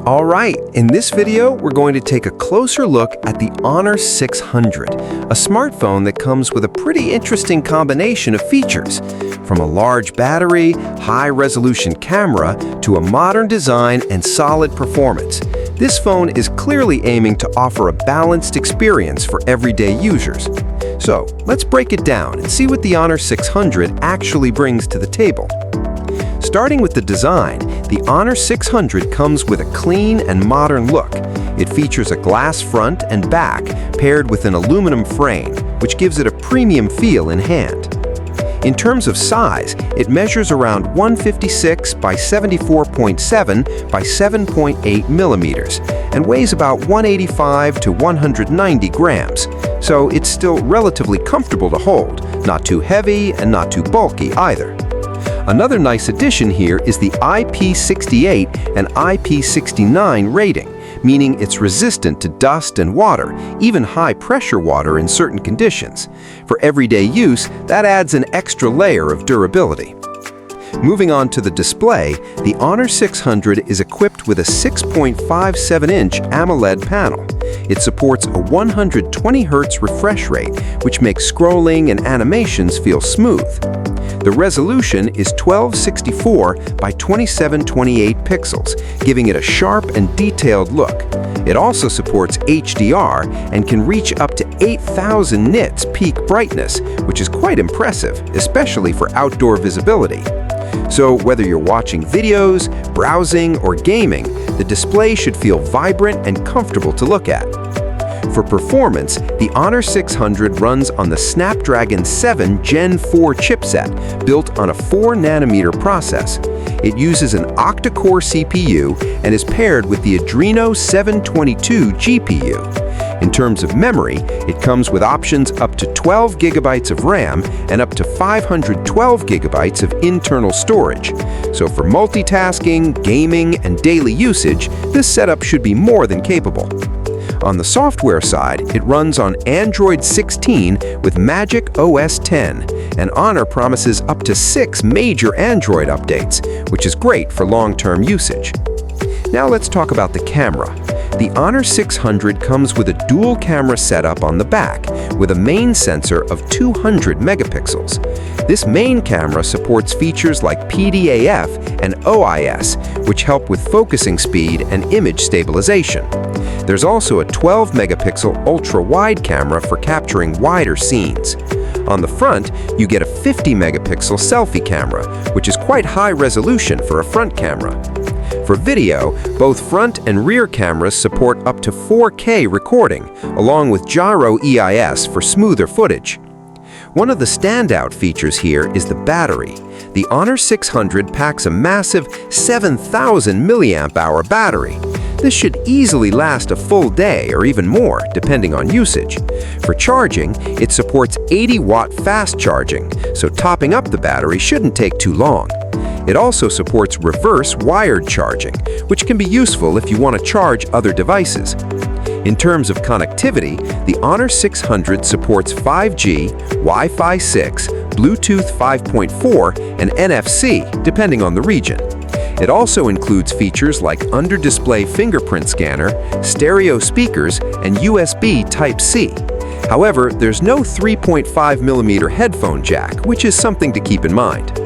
All right, in this video, we're going to take a closer look at the Honor 600, a smartphone that comes with a pretty interesting combination of features, from a large battery, high-resolution camera, to a modern design and solid performance. This phone is clearly aiming to offer a balanced experience for everyday users. So, let's break it down and see what the Honor 600 actually brings to the table. Starting with the design, the Honor 600 comes with a clean and modern look. It features a glass front and back paired with an aluminum frame, which gives it a premium feel in hand. In terms of size, it measures around 156 by 74.7 by 7.8 millimeters and weighs about 185 to 190 grams, so it's still relatively comfortable to hold, not too heavy and not too bulky either. Another nice addition here is the IP68 and IP69 rating, meaning it's resistant to dust and water, even high-pressure water in certain conditions. For everyday use, that adds an extra layer of durability. Moving on to the display, the Honor 600 is equipped with a 6.57-inch AMOLED panel. It supports a 120 Hz refresh rate, which makes scrolling and animations feel smooth. The resolution is 1264 by 2728 pixels, giving it a sharp and detailed look. It also supports HDR and can reach up to 8,000 nits peak brightness, which is quite impressive, especially for outdoor visibility. So whether you're watching videos, browsing, or gaming, the display should feel vibrant and comfortable to look at. For performance, the Honor 600 runs on the Snapdragon 7 Gen 4 chipset, built on a 4nm process. It uses an octa-core CPU and is paired with the Adreno 722 GPU. In terms of memory, it comes with options up to 12 GB of RAM and up to 512 GB of internal storage. So for multitasking, gaming, and daily usage, this setup should be more than capable. On the software side, it runs on Android 16 with MagicOS 10, and Honor promises up to 6 major Android updates, which is great for long-term usage. Now let's talk about the camera. The Honor 600 comes with a dual camera setup on the back, with a main sensor of 200 megapixels. This main camera supports features like PDAF and OIS, which help with focusing speed and image stabilization. There's also a 12-megapixel ultra-wide camera for capturing wider scenes. On the front, you get a 50-megapixel selfie camera, which is quite high resolution for a front camera. For video, both front and rear cameras support up to 4K recording, along with gyro EIS for smoother footage. One of the standout features here is the battery. The Honor 600 packs a massive 7,000 mAh battery. This should easily last a full day or even more, depending on usage. For charging, it supports 80-watt fast charging, so topping up the battery shouldn't take too long. It also supports reverse wired charging, which can be useful if you want to charge other devices. In terms of connectivity, the Honor 600 supports 5G, Wi-Fi 6, Bluetooth 5.4, and NFC, depending on the region. It also includes features like under-display fingerprint scanner, stereo speakers, and USB Type-C. However, there's no 3.5mm headphone jack, which is something to keep in mind.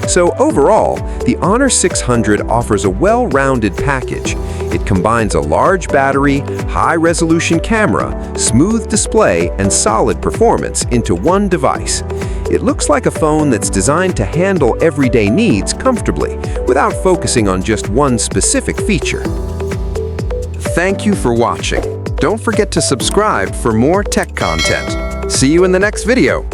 So overall, the Honor 600 offers a well-rounded package. It combines a large battery, high-resolution camera, smooth display, and solid performance into one device. It looks like a phone that's designed to handle everyday needs comfortably, without focusing on just one specific feature. Thank you for watching. Don't forget to subscribe for more tech content. See you in the next video.